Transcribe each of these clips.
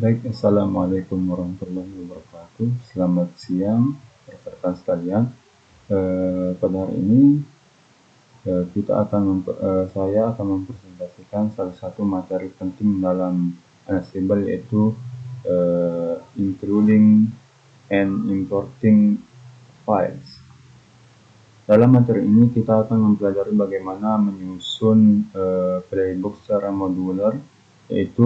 Baik, assalamualaikum warahmatullahi wabarakatuh. Selamat siang, rekan-rekan sekalian. Pada hari ini saya akan mempresentasikan salah satu materi penting dalam Ansible, yaitu including and importing files. Dalam materi ini kita akan mempelajari bagaimana menyusun playbook secara modular, yaitu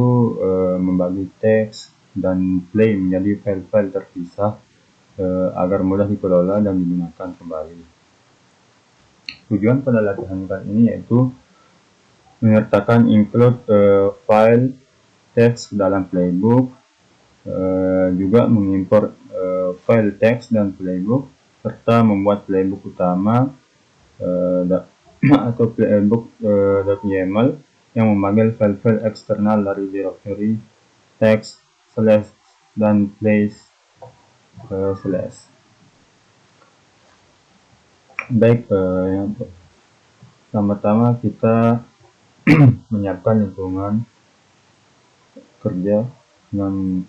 membagi teks dan play menjadi file-file terpisah agar mudah dikelola dan digunakan kembali. Tujuan pada latihan kali ini yaitu menyertakan include file teks dalam playbook, juga mengimpor file teks dan playbook, serta membuat playbook utama atau playbook.yaml yang memanggil file-file eksternal dari directory text slash dan place slash. Baik, yang pertama kita menyiapkan lingkungan kerja dengan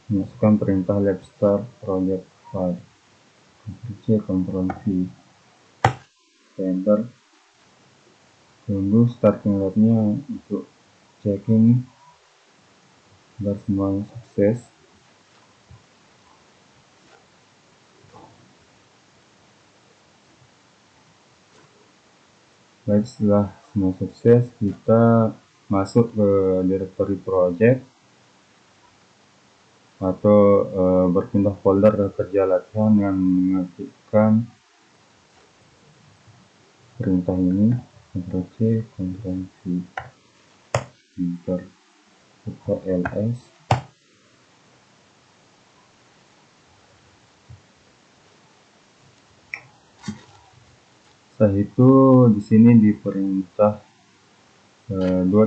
memasukkan perintah lab start project file. Ctrl C, enter. Tunggu starting labnya untuk checking agar semuanya sukses. Baik, setelah semua sukses, kita masuk ke directory project atau berpindah folder kerja latihan dengan mengetikkan perintah ini, Ctrl C, Ctrl V, enter, buka ls. Setelah itu di sini di perintah 2.1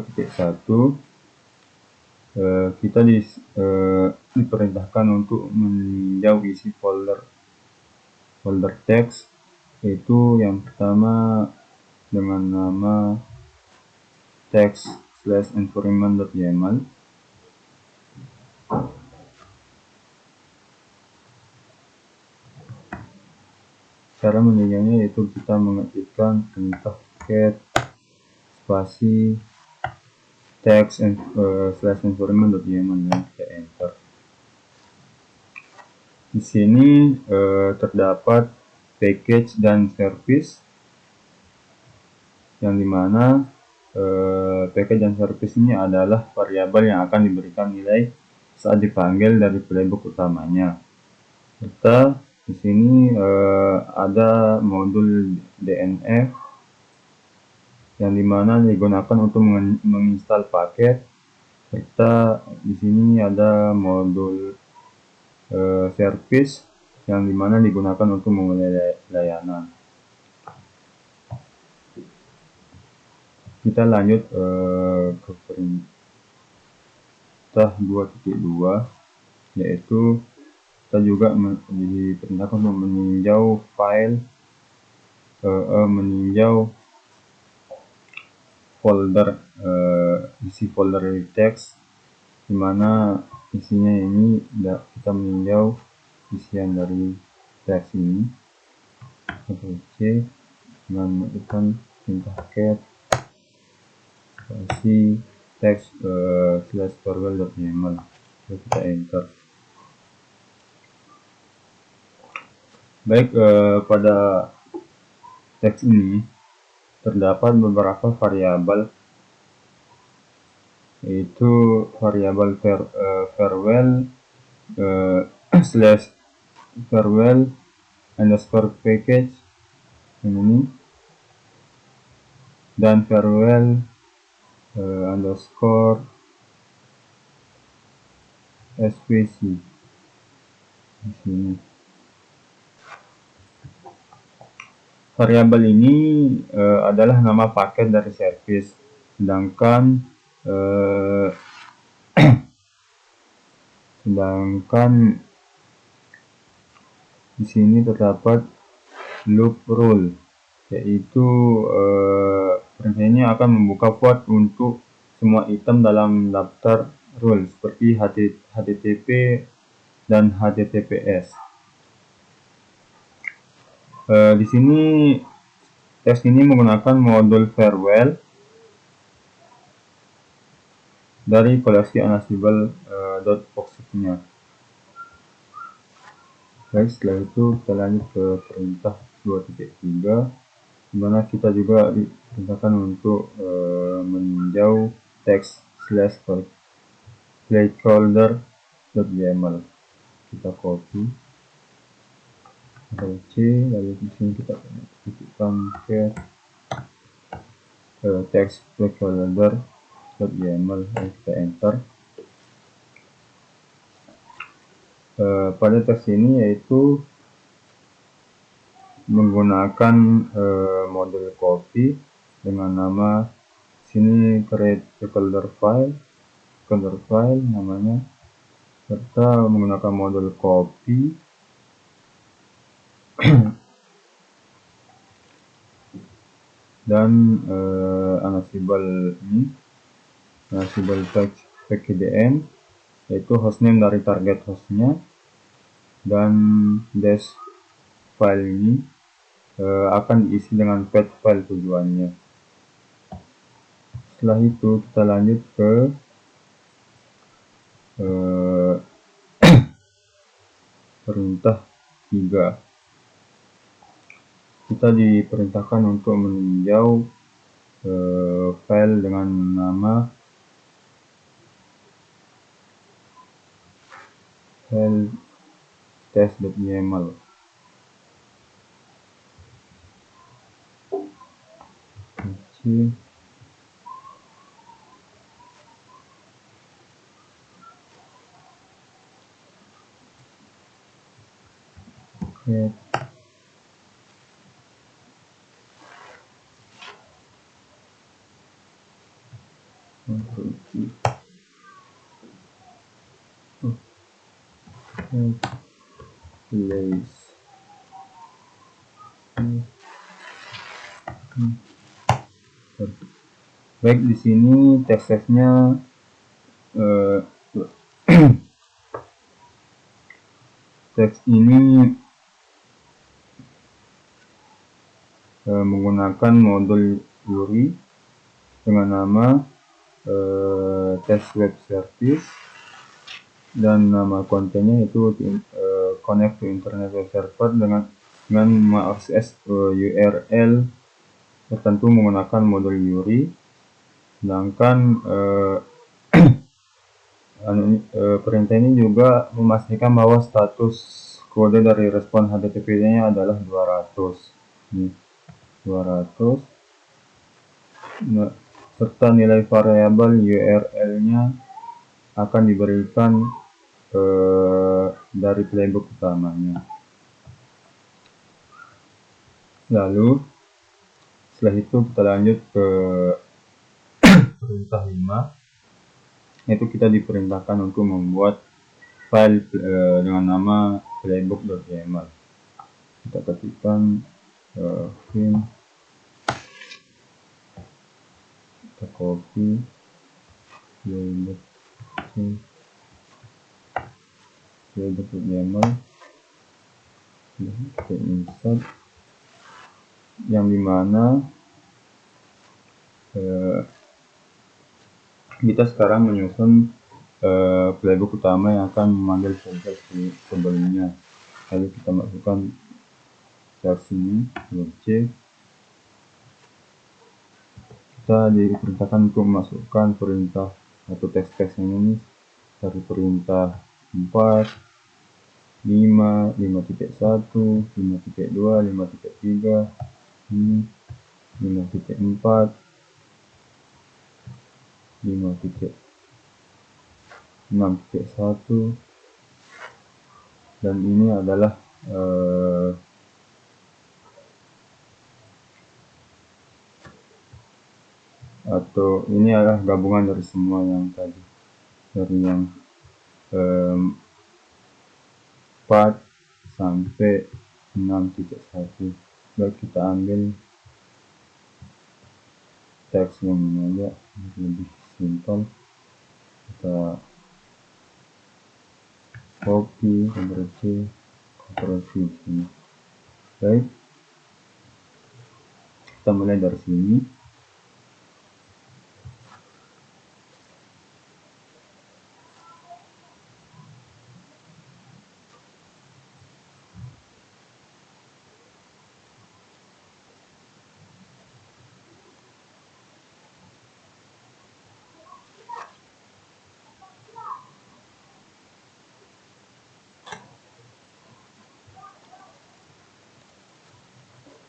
kita diperintahkan untuk meninjau isi folder teks, yaitu yang pertama dengan nama text/environment.yaml. Cara meninjaunya yaitu kita mengetikkan perintah cat spasi text/environment.yaml dan kita enter. Di sini terdapat package dan service, yang dimana package dan service ini adalah variabel yang akan diberikan nilai saat dipanggil dari playbook utamanya. Serta di sini ada modul DNF yang dimana digunakan untuk menginstal paket, serta di sini ada modul service yang dimana digunakan untuk memulai layanan. Kita lanjut ke perintah 2.2, yaitu kita juga diperintahkan untuk meninjau file, meninjau folder, isi folder teks, dimana isinya ini kita meninjau isian dari teks ini. Ctrl C dengan mengetikkan perintah cat spasi text/farewell.yaml, kita enter. Baik, pada teks ini terdapat beberapa variabel, yaitu variabel farewell /farewell underscore package ini, dan farewell underscore svc di sini. Variabel ini adalah nama paket dari service, sedangkan di sini terdapat loop rule, yaitu perintah ini akan membuka void untuk semua item dalam daftar rule seperti HTTP dan HTTPS. Di sini teks ini menggunakan modul Farewell dari koleksi Ansible.proxy-nya. Baik, setelah itu kita lanjut ke perintah 2.3, di mana kita juga diperintahkan untuk meninjau teks /placeholder.yml. Kita copy, Ctrl C, lalu di sini kita titikkan ke teks placeholder.yml, lalu kita enter. Pada teks ini yaitu menggunakan modul copy dengan nama sini create placeholder file namanya, serta menggunakan modul copy dan Ansible pkdn, yaitu hostname dari target hostnya, dan dash file ini akan diisi dengan path file tujuannya. Setelah itu kita lanjut ke perintah 3. Kita diperintahkan untuk meninjau file dengan nama file test.yml. Oke. Baik, di sini teks-teksnya teks ini menggunakan modul URI dengan nama test web service, dan nama kontennya itu connect to internet web server dengan mengakses URL tertentu menggunakan modul URI. Sedangkan perintah ini juga memastikan bahwa status kode dari respon HTTP-nya adalah 200. 200. Nah, serta nilai variabel URL-nya akan diberikan dari playbook utamanya. Lalu setelah itu kita lanjut ke perintah 5, yaitu kita diperintahkan untuk membuat file dengan nama playbook.yml. Kita ketikkan film, kita copy playbook.yml, kita insert, yang dimana kita sekarang menyusun playbook utama yang akan memanggil proses sebelumnya. Lalu kita masukkan sini, C. Kita diperintahkan untuk memasukkan perintah atau teks-teks ini dari perintah 4, 5, 5.1, 5.2, 5.3, 5.4, 5.6.1, dan ini adalah atau ini adalah gabungan dari semua yang tadi, dari yang 4 sampai 6.1. Baik, kita ambil teks yang ini aja lebih simpel. Kita kita copy, Ctrl C, Ctrl V di sini. Baik, kita mulai dari sini.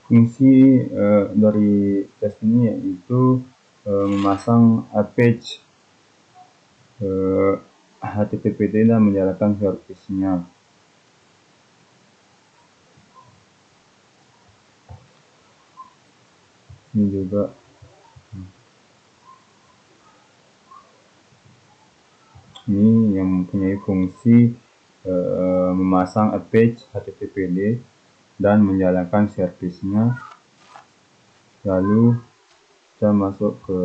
Fungsi dari teks ini yaitu memasang page HTTPD dan menjalankan service-nya. Ini juga ini yang mempunyai fungsi memasang page HTTPD dan menjalankan service-nya. Lalu kita masuk ke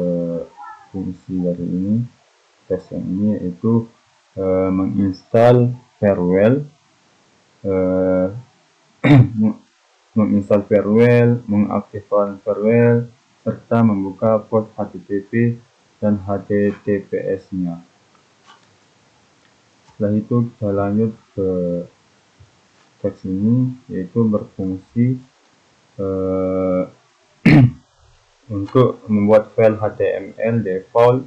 fungsi dari ini, teks yang ini, yaitu menginstal firewall, menginstal firewall, mengaktifkan firewall, serta membuka port HTTP dan HTTPS-nya. Setelah itu kita lanjut ke teks ini, yaitu berfungsi untuk membuat file HTML default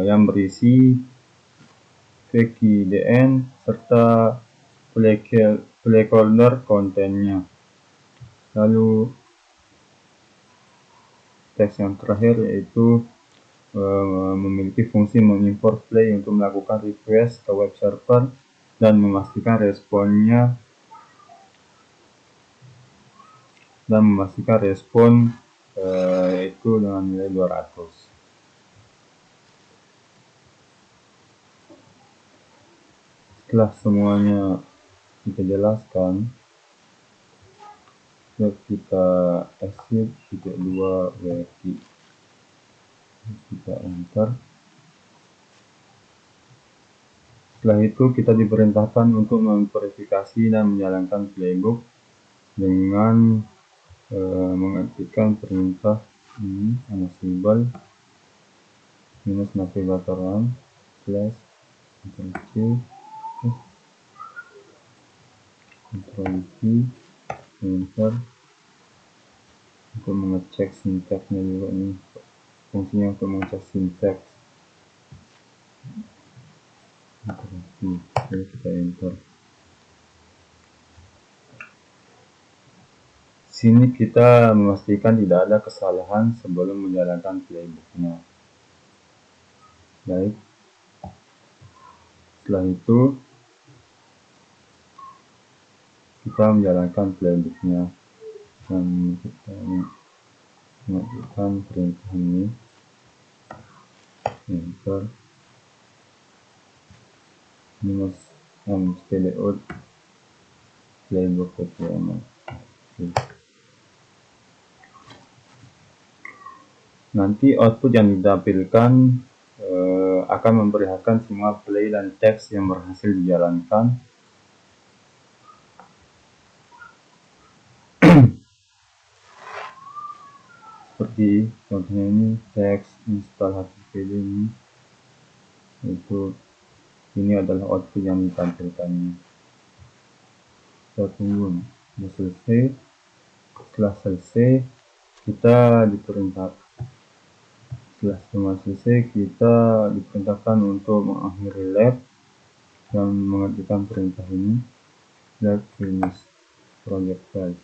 yang berisi VKDN serta placeholder kontennya. Lalu teks yang terakhir yaitu memiliki fungsi mengimport play untuk melakukan request ke web server dan memastikan respon yaitu dengan nilai 200. Setelah semuanya kita jelaskan, kita exit -2 wiki, kita enter. Setelah itu kita diperintahkan untuk memverifikasi dan menjalankan playbook dengan mengetikkan perintah ini ansible minus navigator run slash Ctrl C Ctrl V enter untuk mengecek sintaksnya juga. Ini fungsinya untuk mengecek sintaks. Lalu kita enter. Sini kita memastikan tidak ada kesalahan sebelum menjalankan playbooknya. Baik, setelah itu kita menjalankan playbooknya dan kita melakukan perintah ini enter minus stdout playbook HTML. Nanti output yang ditampilkan akan memperlihatkan semua play dan teks yang berhasil dijalankan. Seperti contohnya ini teks install HTTPD ini, itu ini adalah output yang ditampilkannya. Kita tunggu sudah selesai. Setelah selesai kita diperintahkan untuk mengakhiri lab dan mengetikkan perintah ini lab finish project file.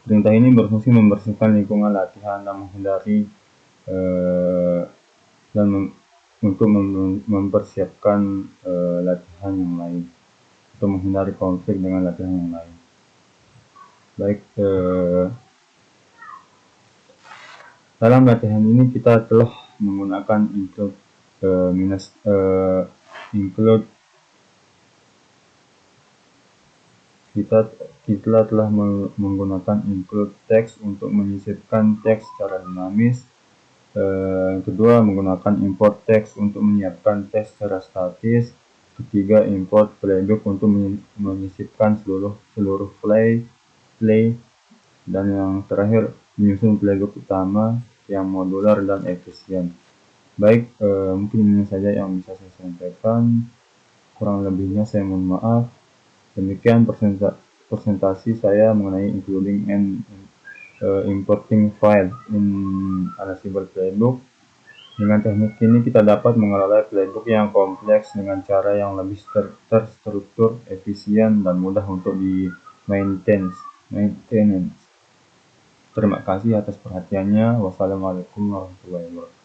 Perintah ini berfungsi membersihkan lingkungan latihan dan menghindari untuk mempersiapkan latihan yang lain, untuk menghindari konflik dengan latihan yang lain. Baik, dalam latihan ini kita telah menggunakan include kita telah menggunakan include text untuk menyisipkan teks secara dinamis. Kedua, menggunakan import text untuk menyiapkan teks secara statis. Ketiga, import playbook untuk menyisipkan seluruh play. Dan yang terakhir, menyusun playbook utama yang modular dan efisien. Baik, mungkin ini saja yang bisa saya sampaikan. Kurang lebihnya saya mohon maaf. Demikian presentasi saya mengenai including and importing file in Ansible Playbook. Dengan teknik ini kita dapat mengelola playbook yang kompleks dengan cara yang lebih terstruktur, efisien, dan mudah untuk di maintenance. Terima kasih atas perhatiannya. Wassalamualaikum warahmatullahi wabarakatuh.